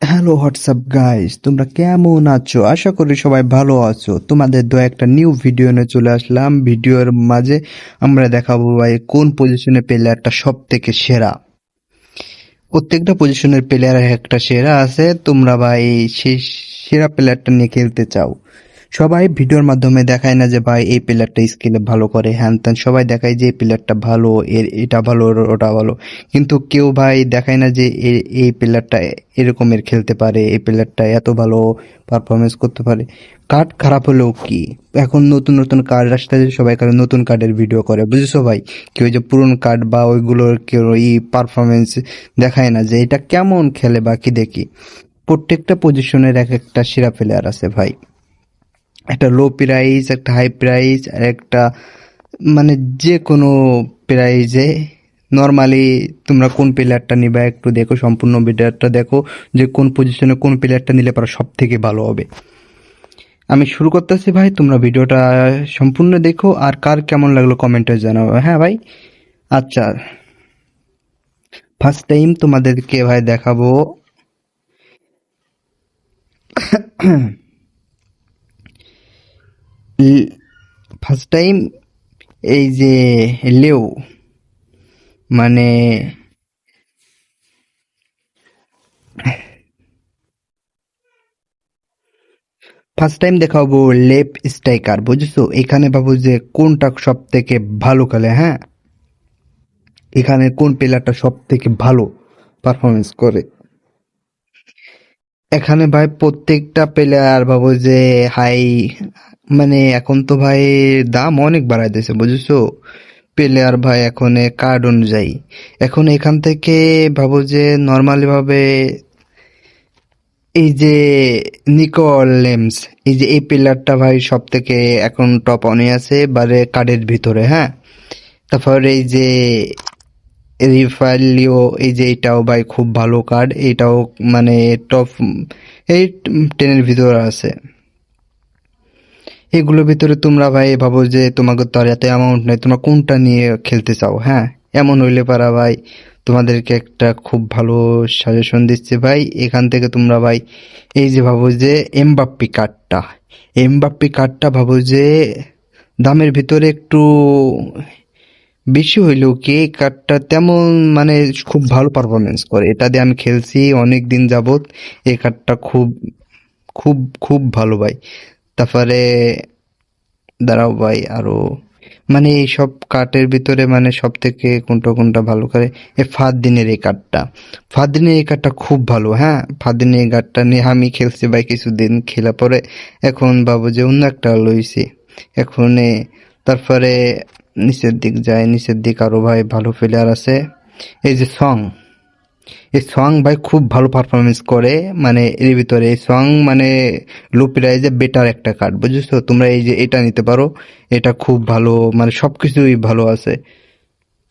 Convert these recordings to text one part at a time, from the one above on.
Hello WhatsApp guys, তোমরা কেমন আছো? আশা করি সবাই ভালো আছো। তোমাদের দু একটা নিউ ভিডিও নিয়ে চলে আসলাম। ভিডিওর মাঝে আমরা দেখাবো ভাই কোন পজিশনে প্লেয়ারটা সব থেকে সেরা। প্রত্যেকটা পজিশনের প্লেয়ার একটা সেরা আছে। তোমরা ভাই সেই সেরা প্লেয়ারটা নিয়ে খেলতে চাও। সবাই ভিডিওর মাধ্যমে দেখায় না যে ভাই এই প্লেয়ারটা স্কিলে ভালো করে হ্যান ত্যান, সবাই দেখায় যে এই প্লেয়ারটা ভালো, এর এটা ভালো, ওটা ভালো, কিন্তু কেউ ভাই দেখায় না যে এই প্লেয়ারটা এরকমের খেলতে পারে, এই প্লেয়ারটা এত ভালো পারফরমেন্স করতে পারে। কার্ড খারাপ হলেও কি, এখন নতুন নতুন কার্ড আসতে সবাই খালি নতুন কার্ডের ভিডিও করে, বুঝেছো ভাই? কেউ যে পুরনো কার্ড বা ওইগুলোর কেউ এই পারফরমেন্স দেখায় না যে এটা কেমন খেলে বা কি দেখি। প্রত্যেকটা পজিশনের এক একটা সেরা প্লেয়ার আছে ভাই। একটা লো প্রাইস, একটা হাই প্রাইস, আর একটা মানে যে কোনো প্রাইজে। নর্মালি তোমরা কোন প্লেয়ারটা নিবা একটু দেখো, সম্পূর্ণ ভিডিওটা দেখো যে কোন পজিশনে কোন প্লেয়ারটা নিলে পরে সব থেকে ভালো হবে। আমি শুরু করতেছি ভাই, তোমরা ভিডিওটা সম্পূর্ণ দেখো আর কার কেমন লাগলো কমেন্টে জানাও, হ্যাঁ ভাই? আচ্ছা, ফার্স্ট টাইম তোমাদেরকে ভাই দেখাবো ফার্স্ট টাইম এই যে লেও, মানে ফার্স্ট টাইম দেখাবো লেফট স্ট্রাইকার, বুঝেছো? এখানে ভাবো যে কোনটা সব থেকে ভালো খেলে, হ্যাঁ? এখানে কোন প্লেয়ারটা সব থেকে ভালো পারফরমেন্স করে। এখানে ভাই প্রত্যেকটা প্লেয়ার ভাবো যে হাই, মানে এখন তো ভাই দাম অনেক বাড়াই দিয়েছে, বুঝেছো? প্লেয়ার ভাই এখন কার্ড অনুযায়ী। এখন এখান থেকে ভাবো যে নর্মালি ভাবে এই যে নিকোলেমস, এই যে এই প্লেয়ারটা ভাই সব থেকে এখন টপ অনে আছে বারে কার্ডের ভিতরে, হ্যাঁ? তারপর এই যে রিফাইলিও, এই যে এটাও ভাই খুব ভালো কার্ড, এটাও মানে টপ এই 10-এর ভিতরে আছে। এগুলোর ভিতরে তোমরা ভাই ভাবো যে তোমাকে তো আর এত অ্যামাউন্ট নেই, তোমরা কোনটা নিয়ে খেলতে চাও, হ্যাঁ? এমন হইলে পারা ভাই তোমাদেরকে একটা খুব ভালো সাজেশন দিচ্ছি ভাই। এখান থেকে তোমরা ভাই এই যে ভাবো যে এমবাপ্পি কার্ডটা ভাবো যে দামের ভিতরে একটু বেশি হইলেও কি এই কার্ডটা তেমন মানে খুব ভালো পারফরমেন্স করে। এটা দিয়ে আমি খেলছি অনেক দিন যাবত। এই কার্ডটা খুব খুব খুব ভালো ভাই। তারপরে দাঁড়াও ভাই আরো, মানে এই সব কার্ডের ভিতরে মানে সব থেকে কোনটা কোনটা ভালো করে, এই ফারদিনের এই কার্ডটা, ফারদিনের এই কার্ডটা খুব ভালো, হ্যাঁ? ফারদিনের এই কার্ডটা নিয়ে আমি খেলছি ভাই কিছুদিন, খেলা পরে এখন ভাবো যে অন্য একটা লইছি এখন তারপরে নিচের দিক যায়, নিচের দিক আরো ভাই ভালো প্লেয়ার আছে। এই যে সং, এই সং ভাই খুব ভালো পারফরমেন্স করে, মানে এর ভিতরে এই সং মানে লো প্রাইজে বেটার একটা কার্ড, বুঝেছো? তোমরা এই যে এটা নিতে পারো, এটা খুব ভালো, মানে সবকিছুই ভালো আছে।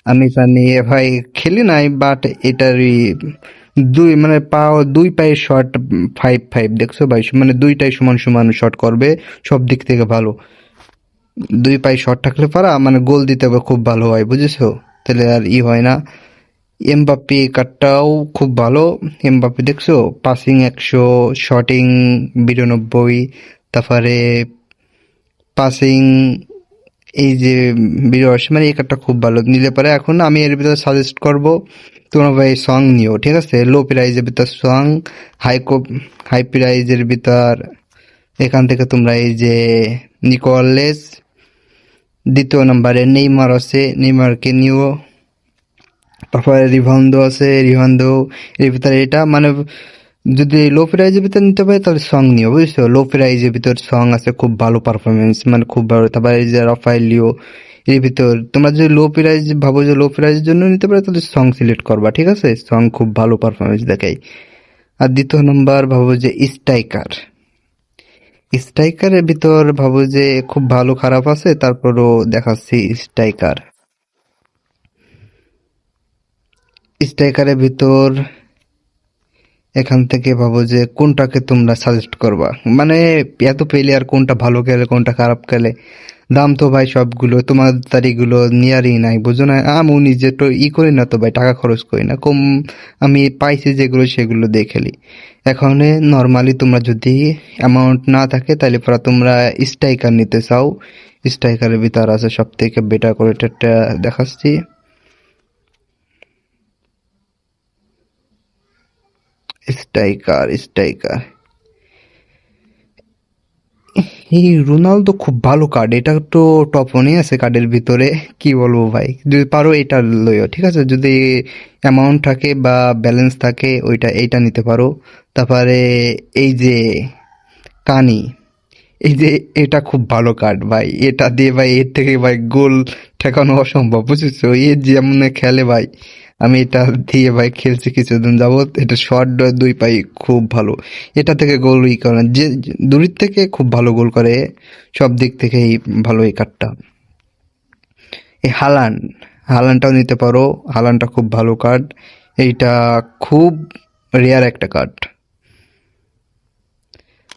আমি জানি এ ভাই খেলি নাই, বাট এটারই দুই মানে পাও দুই পায়ের শট 5-5, দেখছো ভাই? মানে দুইটাই সমান সমান শট করবে, সব দিক থেকে ভালো। দুই পায়ে শট থাকলে পারা মানে গোল দিতে হবে খুব ভালো হয়, বুঝেছো? তাহলে আর হয় না। এমবাপ্পে কাটটাও খুব ভালো। এমবাপ্পে দেখছো পাসিং 100, শটিং 92, তারপরে পাসিং এই যে 82, মানে এই কার্ডটা খুব ভালো নিলে পারে। এখন আমি এর ভিতরে সাজেস্ট করব তোমরা ভাই সং নিও, ঠিক আছে? লো প্রাইজের ভিতর সং, হাই প্রাইজের ভিতর এখান থেকে তোমরা এই যে নিকোলেস, দ্বিতীয় নম্বরে নেইমার আছে, নেইমারকে নিও। তারপরে রিভাউন্ডো আছে, রিভাউন্ডো এর ভিতরে এটা মানে যদি লো প্রাইজের ভিতর নিতে পারে তাহলে সং নিও, বুঝছো? লো প্রাইজের ভিতর সং আছে খুব ভালো পারফরমেন্স, মানে খুব ভালো। তারপরে এই যে রাফায়েলিও, এর ভিতর তোমরা যদি লো প্রাইজ ভাবো যে লো প্রাইজের জন্য নিতে পারে তাহলে সং সিলেক্ট করবা, ঠিক আছে? সং খুব ভালো পারফরমেন্স দেখায়। আর দ্বিতীয় নম্বর ভাবো যে স্ট্রাইকার, স্ট্রাইকারের ভিতর ভাবো যে খুব ভালো খারাপ আছে, তারপরও দেখাচ্ছি স্ট্রাইকার। স্ট্রাইকারের ভিতর এখান থেকে ভাবো যে কোনটাকে তোমরা সাজেস্ট করবা, মানে এত প্লেয়ার কোনটা ভালো খেলে কোনটা খারাপ খেলে। দাম তো ভাই সবগুলো তোমার তারিগুলো নিয়ারই নাই, বুঝো না? আমি নিজে তো করি না তো ভাই, টাকা খরচ করি না কম। আমি পাইছি যেগুলো সেগুলো দিয়ে খেলি। এখন নর্মালি তোমরা যদি অ্যামাউন্ট না থাকে তাহলে পরে তোমরা স্ট্রাইকার নিতে চাও, স্ট্রাইকারের ভিতর আছে সব থেকে বেটার করে একটা দেখাচ্ছি। স্ট্রাইকার এই রোনালদো খুব ভালো কার্ড, এটা তো টপ ওয়ানে আছে কার্ডের ভিতরে। কি বলবো ভাই, যদি পারো এটা লইও, ঠিক আছে? যদি অ্যামাউন্ট থাকে বা ব্যালেন্স থাকে ওইটা এইটা নিতে পারো। তারপরে এই যে কানি, এই যে এটা খুব ভালো কার্ড ভাই, এটা দিয়ে ভাই এর থেকে ভাই গোল ঠেকানো অসম্ভব, বুঝেছো? এ যেমন খেলে ভাই, আমি এটা দিয়ে ভাই খেলছি কিছুদিন যাবত, এটা শর্ট দুই পাই খুব ভালো। এটা থেকে গোল করে যে দূরের থেকে খুব ভালো গোল করে, সব দিক থেকেই ভালো এই কার্ডটা। এই হালানটাও নিতে পারো, হালানটা খুব ভালো কার্ড। এইটা খুব রেয়ার একটা কার্ড।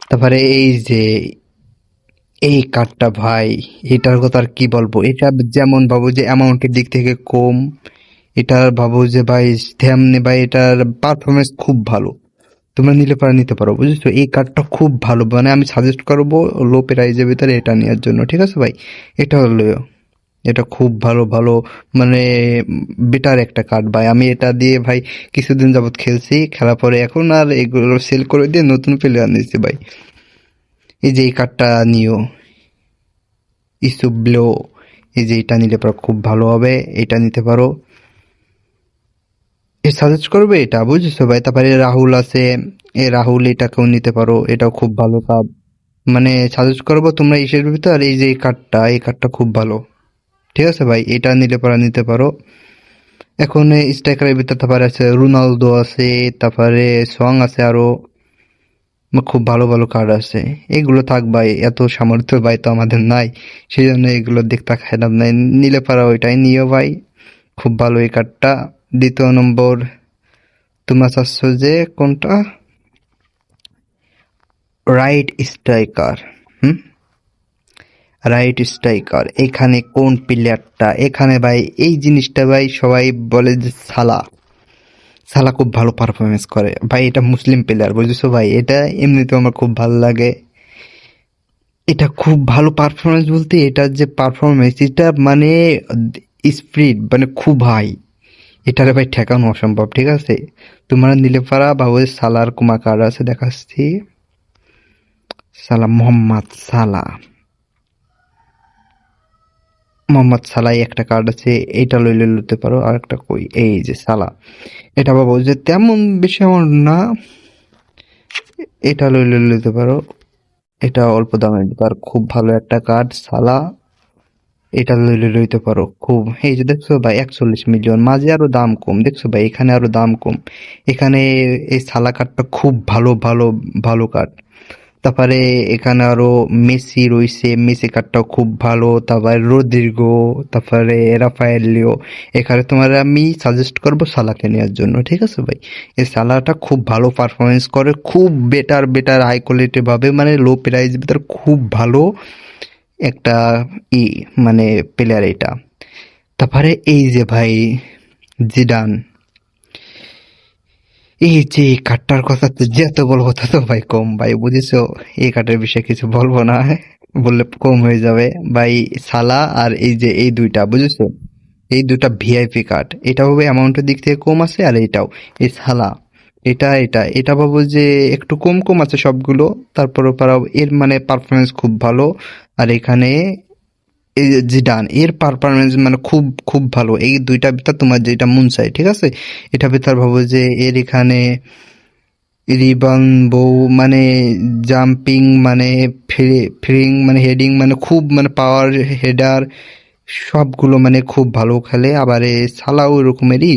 তারপরে এই যে এই কার্ডটা ভাই, এটার কথা আর কি বলবো, এটা যেমন ভাবো যে অ্যামাউন্টের দিক থেকে কম, এটার ভাবো যে ভাই তেমনি ভাই এটার পারফরমেন্স খুব ভালো। তোমরা নিলে পারে নিতে পারো, বুঝেছো? এই কার্ডটা খুব ভালো, মানে আমি সাজেস্ট করবো লো প্রাইজের ভিতরে এটা নেওয়ার জন্য, ঠিক আছে ভাই? এটা হলো, এটা খুব ভালো ভালো, মানে বেটার একটা কার্ড ভাই। আমি এটা দিয়ে ভাই কিছুদিন যাবত খেলছি, খেলার পরে এখন আর এগুলো সেল করে দিয়ে নতুন প্লেয়ার নিয়েছি ভাই। এই যে এই কার্ডটা নিও, ইসুব্লো, এই যে এটা নিলে পরে খুব ভালো হবে, এটা নিতে পারো। এ সাজেস্ট করবে এটা, বুঝেছো ভাই? তারপরে রাহুল আছে, এ রাহুল এটাকেও নিতে পারো, এটাও খুব ভালো কার্ড। মানে সাজেস্ট করবো তোমরা ইসের ভিতর এই যে এই কার্ডটা খুব ভালো, ঠিক আছে ভাই? এটা নিলে পরে নিতে পারো। এখন স্ট্রাইকারের ভিতর তারপরে আছে রোনালদো আছে, তারপরে সং আছে আরো, খুব ভালো ভালো কার্ড আছে। এগুলো থাক ভাই, এত সামর্থ্য ভাই তো আমাদের নাই, সেই জন্য এগুলো দেখতে খারাপ নাই, নিলে পারা ওইটাই নিও ভাই, খুব ভালো এই কার্ডটা। দ্বিতীয় নম্বর তোমরা চাচ্ছ যে কোনটা? Right striker. হুম, রাইট স্ট্রাইকার এখানে কোন প্লেয়ারটা? এখানে ভাই এই জিনিসটা ভাই সবাই বলে যে সালা খুব ভালো পারফরমেন্স করে ভাই, এটা মুসলিম প্লেয়ার, বুঝেছো ভাই? এটা এমনিতেও আমার খুব ভালো লাগে। এটা খুব ভালো পারফরমেন্স বলতে এটার যে পারফরমেন্স, এটা মানে স্পিড মানে খুব হাই, এটারে ভাই ঠেকানো অসম্ভব, ঠিক আছে? তোমরা নিলে পারা ভাবো যে সালার কুমা কার্ড আছে, দেখাচ্ছি। মোহাম্মদ সালা, মোহাম্মদ সালাই একটা কার্ড আছে, এটা লইলে লইতে পারো। আর একটা কই, এই যে সালা, এটা ভাবো যে তেমন বেশি আমার না, এটা লইলে লইতে পারো। এটা অল্প দামের আর খুব ভালো একটা কার্ড সালা, এটা লইলে লইতে পারো। খুব, এই যে দেখছো ভাই 41 মিলিয়ন, মাঝে আরো দাম কম, দেখছো ভাই এখানে আরো দাম কম। এখানে এই সালা কার্ডটা খুব ভালো ভালো ভালো কার্ড। তারপরে এখানে আরো মেসি রইছে, মেসি কার্ডটাও খুব ভালো। তারপরে রদ্রিগো, তারপরে রাফায়েল লিও। এখানে তোমার আমি সাজেস্ট করবো সালাকে নেওয়ার জন্য, ঠিক আছে ভাই? এই সালাটা খুব ভালো পারফরমেন্স করে, খুব বেটার বেটার হাই কোয়ালিটি ভাবে, মানে লো প্রাইস ভিতরে খুব ভালো একটা ই মানে প্লেয়ার এটা। তারপরে এই যে ভাই জিডান, এই যে এই কার্ডটার কথা তো যত বলবো তত ভাই কম ভাই, বুঝেছো? এই কার্ডের বিষয়ে কিছু বলবো না, বললে কম হয়ে যাবে ভাই। সালা আর এই যে এই দুইটা, বুঝেছো? এই দুটা ভিআইপি কার্ড, এটা হবে অ্যামাউন্টের দিক থেকে কম আছে, আর এইটাও এই সালা, এটা ভাবো যে একটু কম কম আছে সবগুলো, তারপরে এর মানে পারফরমেন্স খুব ভালো। আর এখানে এই যে জিডান, এর পারফরমেন্স মানে খুব খুব ভালো। এই দুইটা ভিতর তোমার যেটা মন চাই, ঠিক আছে? এটা ভিতর ভাবো যে এর এখানে রিবাউন্ড বউ মানে জাম্পিং মানে ফ্রিং মানে হেডিং মানে খুব মানে পাওয়ার হেডার, সবগুলো মানে খুব ভালো খেলে। আবার এ সালাও এরকমেরই,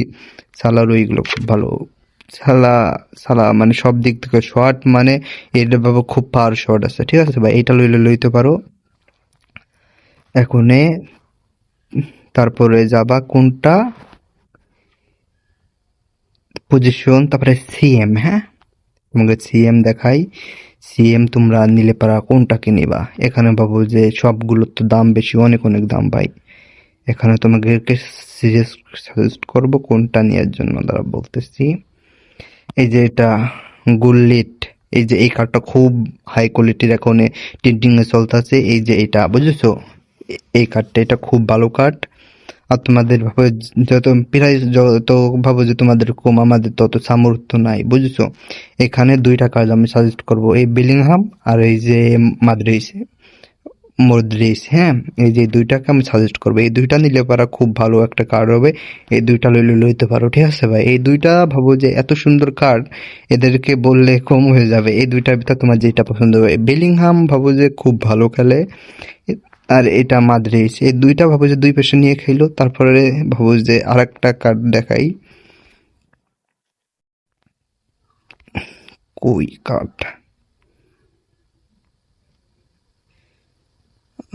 সালার ওইগুলো খুব ভালো। সালা সালা মানে সব দিক থেকে শট, মানে এটা ভাবো খুব পাওয়ার শট আছে, ঠিক আছে ভাই? এটা লইতে পারো এখনে। তারপরে যাবা কোনটা পজিশন, তারপরে সিএম, হ্যাঁ? তোমাকে সিএম দেখাই। সিএম তোমরা নিলে পারা কোনটাকে নিবা? এখানে ভাবো যে সবগুলোর তো দাম বেশি, অনেক অনেক দাম ভাই। এখানে তোমাকে সাজেস্ট করবো কোনটা নেওয়ার জন্য, দাঁড়া বলতেছি। এই যে এটা গুল্লিট, এই যে এই কার্ডটা খুব হাই কোয়ালিটির, এখন ট্রেন্ডিং এ চলতেছে। এই যে এটা বুঝেছো, এই কার্ডটা, এটা খুব ভালো কার্ড। আর তোমাদের ভাবে যত প্রাইস, যত ভাবো যে তোমাদের কম, আমাদের তত সামর্থ্য নাই, বুঝেছো। এখানে দুইটা কার্ড আমি সাজেস্ট করব, এই বেলিংহাম আর এই যে মাদ্রিস, মদ্রিস, হ্যাঁ। এই যে দুইটাকে আমি সাজেস্ট করবো, এই দুইটা নিলে পারা খুব ভালো একটা কার্ড হবে। এই দুইটা লইতে পারো, ঠিক আছে ভাই। এই দুইটা ভাবো যে এত সুন্দর কার্ড, এদেরকে বললে কম হয়ে যাবে। এই দুইটার ভিতর তোমার যেটা পছন্দ হবে। বেলিংহাম ভাবো যে খুব ভালো খেলে, আর এটা মাদ্রিস, এই দুইটা ভাবো যে দুই পেশে নিয়ে খেলো। তারপরে ভাবো যে আর একটা কার্ড দেখাই, কই কার্ড,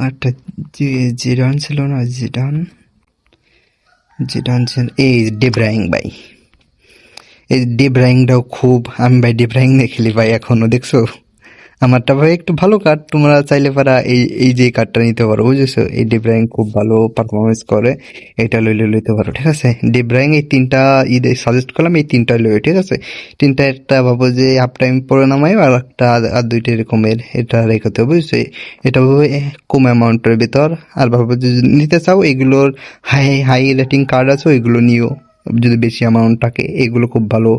একটা জিডান ছিল না, জিডান ছিল, এই ডেব্রাইং ভাই। এই ডেব্রাইংটাও খুব, আমি ভাই ডেব্রাইং দিয়ে খেলি ভাই এখনো, দেখছো। আমারটা ভাই একটু ভালো কার্ড, তোমরা চাইলে পারা এই এই যে কার্ডটা নিতে পারো, বুঝেছো। এই ডিব্রাইং খুব ভালো পারফরমেন্স করে, এটা লইতে পারো, ঠিক আছে। ডিব্রাইং এই তিনটা ঈদে সাজেস্ট করলাম, এই তিনটা লইও, ঠিক আছে। তিনটা, একটা ভাবো যে হাফ টাইম পরে নামাই, আর একটা আর দুইটা এরকমের, এটা রেখেতে হবে, বুঝছো। এটা ভাবো কম অ্যামাউন্টের ভিতর। আর ভাবো যে যদি নিতে চাও, এগুলোর হাই হাই রেটিং কার্ড আছে, ওইগুলো নিও যদি বেশি অ্যামাউন্ট থাকে, এগুলো খুব ভালো।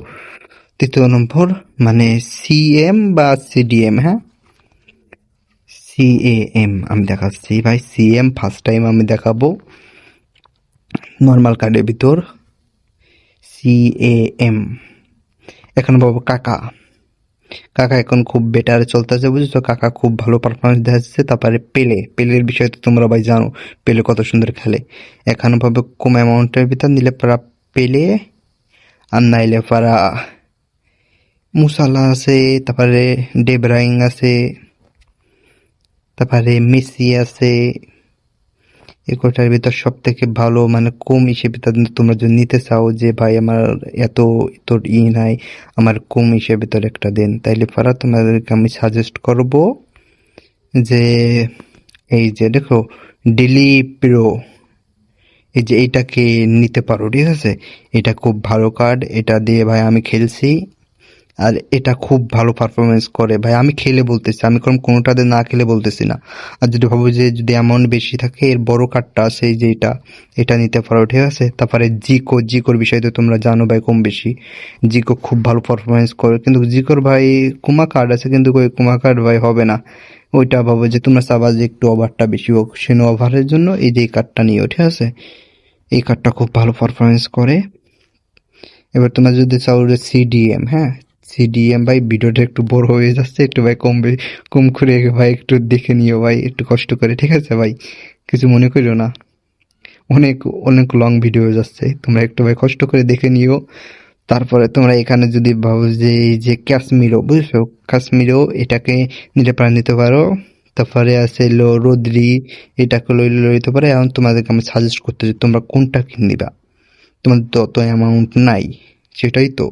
তৃতীয় নম্বর মানে সিএম বা সিডিএম, হ্যাঁ, সিএএম আমি দেখাচ্ছি ভাই। সিএম ফার্স্ট টাইম আমি দেখাবো নর্মাল কার্ডের ভিতর। সিএএম, এখন বাবু কাকা, কাকা এখন খুব বেটার চলতেছে, বুঝেছো। কাকা খুব ভালো পারফরমেন্স দেখাচ্ছে। তারপরে পেলের বিষয়ে তো তোমরা ভাই জানো, পেলে কত সুন্দর খেলে। এখন ভাবে কম অ্যামাউন্টের ভিতর নিলে পারা পেলে, আর নাইলে পারা মুসালা আছে, তারপরে ডেব্রাইং আছে, তারপরে মেসি আছে। এই কোটার ভিতর সব থেকে ভালো মানে কম হিসেবে তোমরা যদি নিতে চাও যে ভাই আমার এত তোর নাই, আমার কম হিসেবে তোর একটা দেন, তাইলে পারা তোমাদেরকে আমি সাজেস্ট করব যে এই যে দেখো ডেলি প্রো, এই যে এইটাকে নিতে পারো, ঠিক আছে। এটা খুব ভালো কার্ড, এটা দিয়ে ভাই আমি খেলছি, আর এটা খুব ভালো পারফরমেন্স করে ভাই। আমি খেলে বলতেছি, আমি কোনোটাতে না খেলে বলতেছি না। আর যদি ভাবো যে যদি অ্যামাউন্ট বেশি থাকে, এর বড় কার্ডটা আছে এই যে এটা নিতে পারো, ঠিক আছে। তারপরে জিকোর বিষয় তো তোমরা জানো ভাই কম বেশি। জিকো খুব ভালো পারফরমেন্স করে, কিন্তু জিকোর ভাই কুমা কার্ড আছে, কিন্তু ওই কুমা কার্ড ভাই হবে না। ওইটা ভাবো যে তোমরা চাবা যে একটু ওভারটা বেশি হোক, সেনো ওভারের জন্য এই যে কার্ডটা নিও, ঠিক আছে। এই কার্ডটা খুব ভালো পারফরমেন্স করে। এবার তোমরা যদি চাও যে সিডিএম, হ্যাঁ, সিডিএম ভাই ভিডিওটা একটু বড় হয়ে যাচ্ছে, একটু ভাই কম করে ভাই একটু দেখে নিও ভাই, একটু কষ্ট করে, ঠিক আছে ভাই, কিছু মনে করিও না। অনেক অনেক লং ভিডিও হয়ে যাচ্ছে, তোমরা একটু ভাই কষ্ট করে দেখে নিও। তারপরে তোমরা এখানে যদি ভাবো যে এই যে ক্যাশমিরো, বুঝছো, কাশ্মীরও এটাকে নিতে পারো। তারপরে আছে রোদ্রি, এটাকে লইতে পারে। এখন তোমাদেরকে আমি সাজেস্ট করতে চাই তোমরা কোনটা কিনবা। তোমাদের তো অত অ্যামাউন্ট নাই, সেটাই তো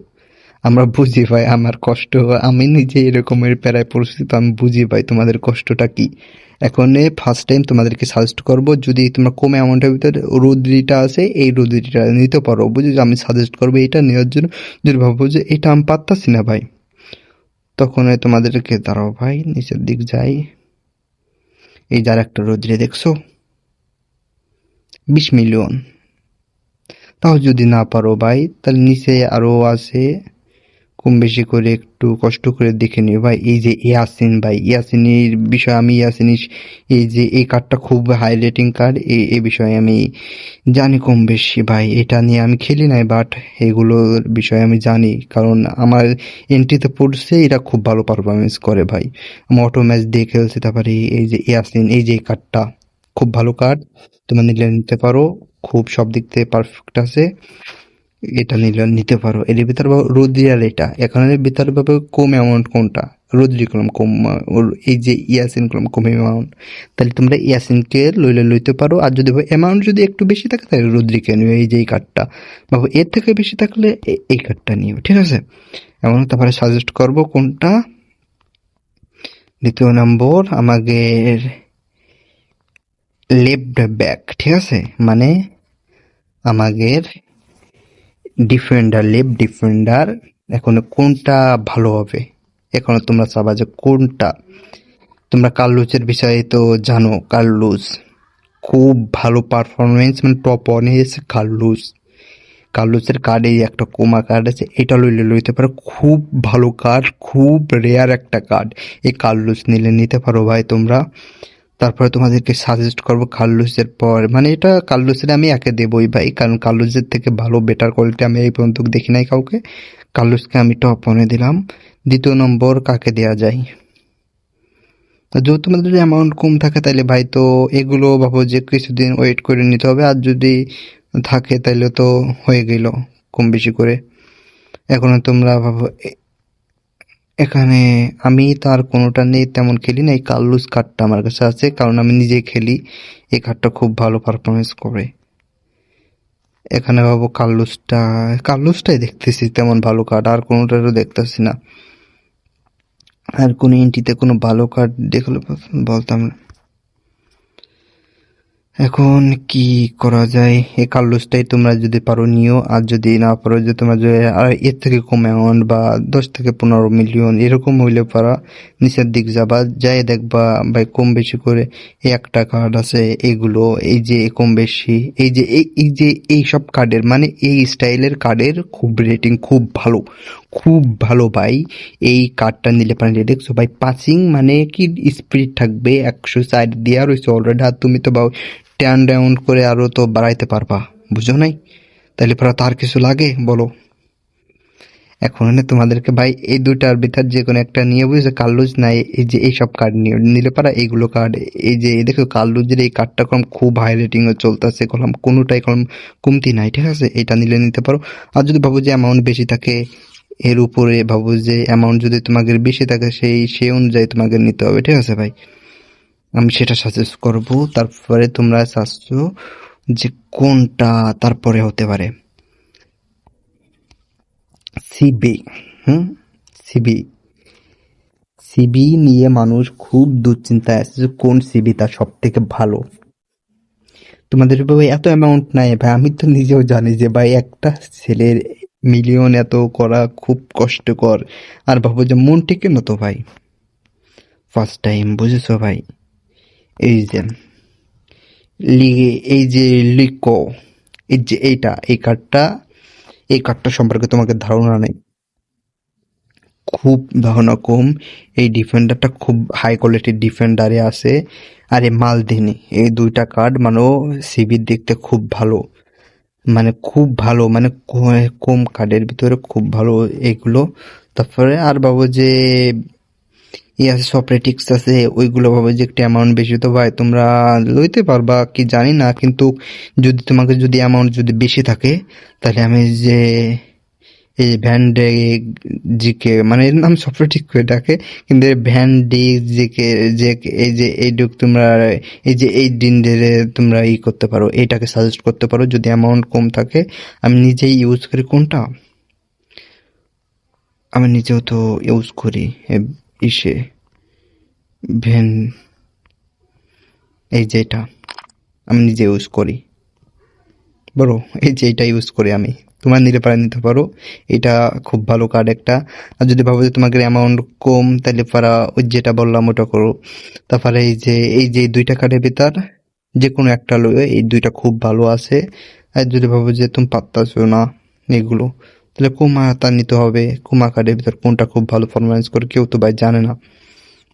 আমরা বুঝি ভাই। আমার কষ্ট, আমি নিজে এরকমের প্যারায় পরিস্থিতি, তো আমি বুঝি ভাই তোমাদের কষ্টটা কি। এখন ফার্স্ট টাইম তোমাদেরকে সাজেস্ট করব, যদি তোমরা কম অ্যামাউন্টের ভিতরে রোদ্রিটা আছে, এই রোদ্রিটা নিতে পারো, বুঝি। আমি সাজেস্ট করবো এটা নেওয়ার জন্য। যদি ভাবো যে এটা আমি পারতাছি না ভাই, তখন তোমাদেরকে দাঁড়াও ভাই, নিচের দিক যাই। এই যার একটা রোদ্রি দেখছো, 20 মিলিয়ন। তাও যদি না পারো ভাই, তাহলে নিচে আরো আছে, কম বেশি করে একটু কষ্ট করে দেখে নিও ভাই। এই যে ইয়াসিন ভাই, ইয়াসিনের বিষয়ে আমি এই যে এই কার্ডটা খুব হাই রেটিং কার্ড, এই বিষয়ে আমি জানি কম বেশি ভাই। এটা নিয়ে আমি খেলি নাই, বাট এগুলোর বিষয়ে আমি জানি, কারণ আমার এন্ট্রিতে পড়ছে, এরা খুব ভালো পারফরমেন্স করে ভাই। আমি অটো ম্যাচ দিয়ে খেলছি। তারপরে এই যে ইয়াসিন, এই যে কার্ডটা খুব ভালো কার্ড, তোমরা নিতে পারো, খুব সব দিক থেকে পারফেক্ট আছে। এটা নিতে পারো। এর ভিতর রোদ্রি আর এটা, এখানের ভিতর ভাবে কম অ্যামাউন্ট কোনটা, রোদ্রি করলাম কম, এই যে ইয়াসিন করলাম কম অ্যামাউন্ট, তাহলে তোমরা ইয়াসিনকে লইতে পারো। আর যদি অ্যামাউন্ট যদি একটু বেশি থাকে, তাহলে রোদ্রিকে নিও, এই যে এই কার্ডটা। বাবু এর থেকে বেশি থাকলে এই কার্ডটা নিও, ঠিক আছে। এবং তারপরে সাজেস্ট করব কোনটা। দ্বিতীয় নম্বর আমাদের লেফট ব্যাক, ঠিক আছে, মানে আমাদের ডিফেন্ডার, লেফট ডিফেন্ডার। এখন কোনটা ভালো হবে, এখন তোমরা চাবা যে কোনটা। তোমরা কার্লোসের বিষয়ে তো জানো, কার্লোস খুব ভালো পারফরমেন্স, মানে টপ ওয়ানে এসে কার্লোস। কার্লোসের কার্ড এই একটা কোমা কার্ড আছে, এটা লইতে পারো, খুব ভালো কার্ড, খুব রেয়ার একটা কার্ড। এই কার্লোস নিতে পারো ভাই তোমরা। তারপরে তোমাদেরকে সাজেস্ট করবো কার্লোসের পর, মানে এটা কার্লোসের আমি একে দেবই ভাই, কারণ কার্লোসের থেকে ভালো বেটার কোয়ালিটি আমি এই পর্যন্ত দেখি নাই কাউকে। কার্লোসকে আমি টপ ওয়ানে দিলাম। দ্বিতীয় নম্বর কাকে দেওয়া যায়? যদি তোমাদের যদি অ্যামাউন্ট কম থাকে তাহলে ভাই তো এগুলো ভাবো যে কিছুদিন ওয়েট করে নিতে হবে, আর যদি থাকে তাহলে তো হয়ে গেল কম বেশি করে। এখন তোমরা ভাবো এখানে আমি তো আর কোনোটা নেই, তেমন খেলি না। এই কার্লোস কার্ডটা আমার কাছে আছে, কারণ আমি নিজে খেলি। এই কার্ডটা খুব ভালো পারফরমেন্স করে। এখানে ভাবো কার্লোসটাই দেখতেছি তেমন ভালো কার্ড, আর কোনোটারও দেখতেছি না। আর কোনো এন্ট্রিতে কোনো ভালো কার্ড দেখলে বলতাম। এখন কি করা যায়? এই কার্লোসটাই তোমরা যদি পারো নিও, আর যদি না পারো, যে তোমরা যদি আর এর থেকে কম অ্যামাউন্ট বা 10 থেকে 15 মিলিয়ন এরকম হইলে পারা নিচের দিক যাবা, যাই দেখবা ভাই কম বেশি করে এই একটা কার্ড আছে। এগুলো এই যে কম বেশি এই সব কার্ডের, মানে এই স্টাইলের কার্ডের খুব রেটিং খুব ভালো, খুব ভালো ভাই। এই কার্ডটা নিলে পারে, দেখছো ভাই পাসিং মানে কি স্পিড থাকবে 104 দেওয়া রয়েছে অলরেডি, আর তুমি তো টার্ন ডাউন করে আরো তো বাড়াইতে পারবা, বুঝো নাই? তাহলে পরে তার কিছু লাগে বলো? এখন তোমাদেরকে ভাই এই দুটার ভিতর যে কোনো একটা নিয়ে, বুঝছো, কার্লুজ নাই এই যে এইসব কার্ড নিলে পারা, এইগুলো কার্ড। এই যে দেখো কার্লুজের এই কার্ডটা কলম খুব হাই রেটিং এ চলতেছে, কলম কোনোটাই কলম কমতি নাই, ঠিক আছে, এটা নিতে পারো। আর যদি ভাবো যে অ্যামাউন্ট বেশি থাকে, এর উপরে ভাবো যে অ্যামাউন্ট যদি তোমাদের বেশি থাকে, সেই অনুযায়ী তোমাকে নিতে হবে, ঠিক আছে ভাই। আমি সেটা সাজেস্ট করব। তারপরে তোমরা চাচ্ছো যে কোনটা তারপরে হতে পারে? সিবি। হুম, সিবি। সিবি নিয়ে মানুষ খুব দুশ্চিন্তায় আছে যে কোন সিবি তার সব থেকে ভালো। তোমাদের ভাই এত অ্যামাউন্ট নাই ভাই, আমি তো নিজেও জানি যে ভাই একটা ছেলের মিলিয়ন এত করা খুব কষ্টকর। আর ভাবো যে মন টেকে না তো ভাই, ফার্স্ট টাইম, বুঝেছো ভাই? এই যে এই যে লিকো, এই যে এই কার্ডটা সম্পর্কে তোমাকে ধারণা নেই, খুব ধারণা কম। এই ডিফেন্ডারটা খুব হাই কোয়ালিটির ডিফেন্ডারে আছে। আর এই মালদিনি, এই দুইটা কার্ড মানে সিবির দেখতে খুব ভালো, মানে খুব ভালো, মানে কম কার্ডের ভিতরে খুব ভালো এইগুলো। তারপরে আর ভাবো যে আছে সপ্রেটিক্স আছে, ওইগুলো ভাবো যে একটা অ্যামাউন্ট বেশি, তো ভাই তোমরা লইতে পারবা কি জানি না, কিন্তু যদি অ্যামাউন্ট যদি বেশি থাকে, তাহলে আমি যে এই ভ্যান্ডে জিকে, মানে এর নাম সফটওয়্যার করে ডাকে, কিন্তু ভ্যান্ডি জিকে যে এই যে এইটুক তোমরা এই যে এই দিন ধরে তোমরা করতে পারো, এইটাকে সাজেস্ট করতে পারো যদি অ্যামাউন্ট কম থাকে। আমি নিজেই ইউজ করি কোনটা, আমি নিজেও তো ইউজ করি ইসে ভ্যান, এই যে এটা আমি নিজে ইউজ করি, বলো, এই যে এটা ইউজ করি আমি। তোমার নিতে পারো, এটা খুব ভালো কার্ড একটা। আর যদি ভাবো যে তোমাকে অ্যামাউন্ট কম, তাহলে পারা ওই যেটা বললাম ওটা করো। তারপরে এই যে দুইটা কার্ডের ভিতর যে কোনো একটা লয়ে, এই দুইটা খুব ভালো আছে। আর যদি ভাবো যে তুমি পাত্তাছো না এগুলো, তাহলে কুমা তার নিতে হবে। কুমা কার্ডের ভিতর কোনটা খুব ভালো পারফরমেন্স করে কেউ তো ভাই জানে না।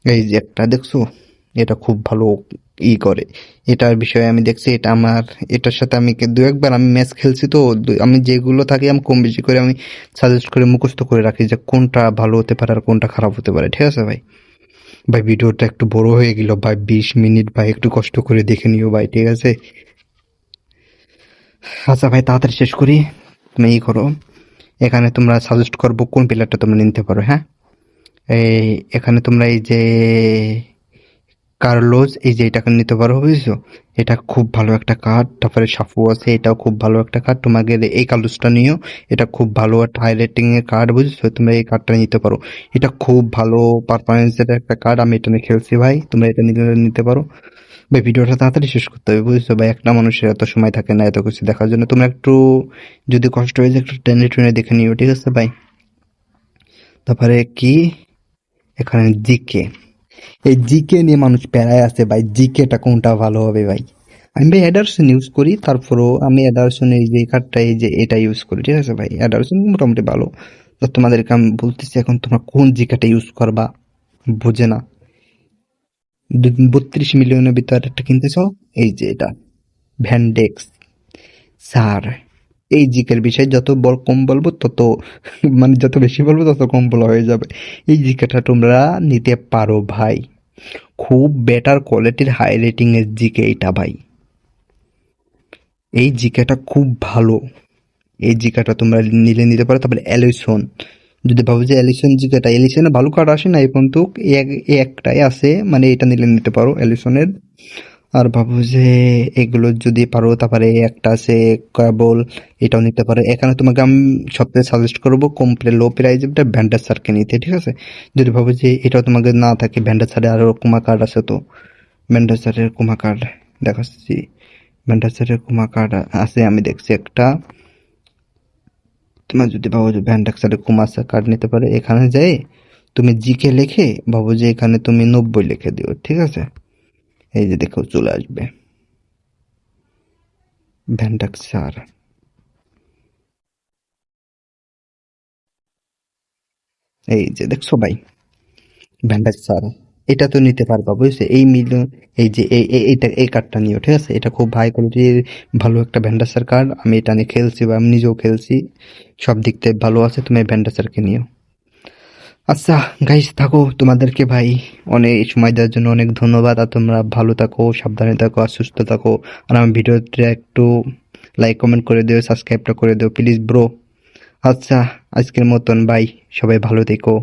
এই যে একটা দেখছো, এটা খুব ভালো করে। এটার বিষয়ে আমি দেখছি, এটা আমার, এটার সাথে আমি দু একবার আমি ম্যাচ খেলছি, তো আমি যেগুলো থাকে আমি কম বেশি করে আমি সাজেস্ট করে মুখস্থ করে রাখি যে কোনটা ভালো হতে পারে আর কোনটা খারাপ হতে পারে, ঠিক আছে ভাই? ভাই ভিডিওটা একটু বড় হয়ে গেল ভাই, 20 মিনিট ভাই, একটু কষ্ট করে দেখে নিও ভাই, ঠিক আছে? আচ্ছা ভাই তাড়াতাড়ি শেষ করি, তুমি করো। এখানে তোমরা সাজেস্ট করবো কোন প্লেয়ারটা তোমরা নিতে পারো, হ্যাঁ? এই এখানে তোমরা এই যে কার্লোস, এই যে এটাকে নিতে পারো, বুঝছো? এটা খুব ভালো একটা কার্ড। তারপরে সাফু আছে, এটাও খুব ভালো একটা কার্ড। তোমাকে এই কার্লোসটা নিও, এটা খুব ভালো একটা হাই রেটিং এর কার্ড, বুঝছো? তোমরা এই কার্ডটা নিতে পারো। এটা খুব ভালো পারফরমেন্সের একটা কার্ড, আমি এটা নিয়ে খেলছি ভাই, তোমরা এটা নিতে পারো। ভাই ভিডিওটা তাড়াতাড়ি শেষ করতে হবে, বুঝছো ভাই? একটা মানুষের এত সময় থাকে না এত কিছু দেখার জন্য। তোমরা একটু যদি কষ্ট হয়ে যায় একটু টেনে টুনে দেখে নিও, ঠিক আছে ভাই? তারপরে কি, এখানে জিকে, এই জিকে নিয়ে মানুষ প্যারায় আছে ভাই, জিকেটা কোনটা ভালো হবে ভাই? আমি ভাই অ্যাডারসন ইউজ করি, তারপরও আমি অ্যাডারসন এই যে কার্ডটা এই যে এটা ইউজ করি, ঠিক আছে ভাই? অ্যাডারসন মোটামুটি ভালো। তো তোমাদেরকে আমি বলতেছি এখন তোমরা কোন জিকাটা ইউজ করবা, বুঝে না। 32 মিলিয়নের ভিতরে একটা কিনতে চাও, এই যে এটা ভ্যান্ডেক্স স্যার। এই জিকের বিষয় যত কম বলবো তত মানে যত বেশি বলবো তত কম বলা হয়ে যাবে। এই জিকেটা তোমরা নিতে পারো ভাই, খুব বেটার কোয়ালিটির হাই রেটিং এর জিকে এটা ভাই। এই জিকেটা খুব ভালো, এই জিকেটা তোমরা নিতে পারো। তারপরে অ্যালিসন, যদি ভাবো যে অ্যালিসন জিকেটা, এলিসনে ভালো কার্ড আসে না এই পর্যন্ত, এই একটাই আছে, মানে এটা নিতে পারো অ্যালিসনের। আর ভাবো যে এগুলো যদি পারো, তারপরে একটা আছে কেবল, এটাও নিতে পারো। এখানে তোমাকে আমি সবথেকে সাজেস্ট করবো কমপ্লিট লো প্রাইজেরটা ভ্যান্ডাসারকে নিতে, ঠিক আছে? যদি ভাবো যে এটাও তোমাকে না থাকে, ভ্যান্ডাসারে আরো কুমা কার্ড আছে, তো ভ্যান্ডাসারের কুমা কার্ড দেখাচ্ছি। ভ্যান্ডাসারের কুমা কার্ড আছে, আমি দেখছি একটা। তোমার যদি ভাবো যে ভ্যান্ডাসারের কুমা কার্ড নিতে পারে, এখানে যাই তুমি জিকে লিখে ভাবো যে এখানে তুমি 90 লিখে দিও, ঠিক আছে? এই যে দেখো চলে আসবে ভ্যান্ডাসার। এই যে দেখছো ভাই, ভ্যান্ডাস স্যার, এটা তো নিতে পারবা, বুঝছো? এই মিলিয়ন, এই যে এইটা এই কার্ডটা নিও, ঠিক আছে? এটা খুব হাই কোয়ালিটির ভালো একটা ভ্যান্ডাসার কার্ড, আমি এটা নিয়ে খেলছি বা আমি নিজেও খেলছি, সব দিক থেকে ভালো আছে। তুমি ভ্যান্ডাসারকে নিও। আচ্ছা গাইস, থাকো, তোমাদেরকে ভাই অনেক সময় দেওয়ার জন্য অনেক ধন্যবাদ। আর তোমরা ভালো থাকো, সাবধানে থাকো, আর সুস্থ থাকো। আর আমার ভিডিওটা একটু লাইক কমেন্ট করে দিও, সাবস্ক্রাইবটা করে দিও প্লিজ ব্রো। আচ্ছা, আজকের মতন বাই, সবাই ভালো থেকো।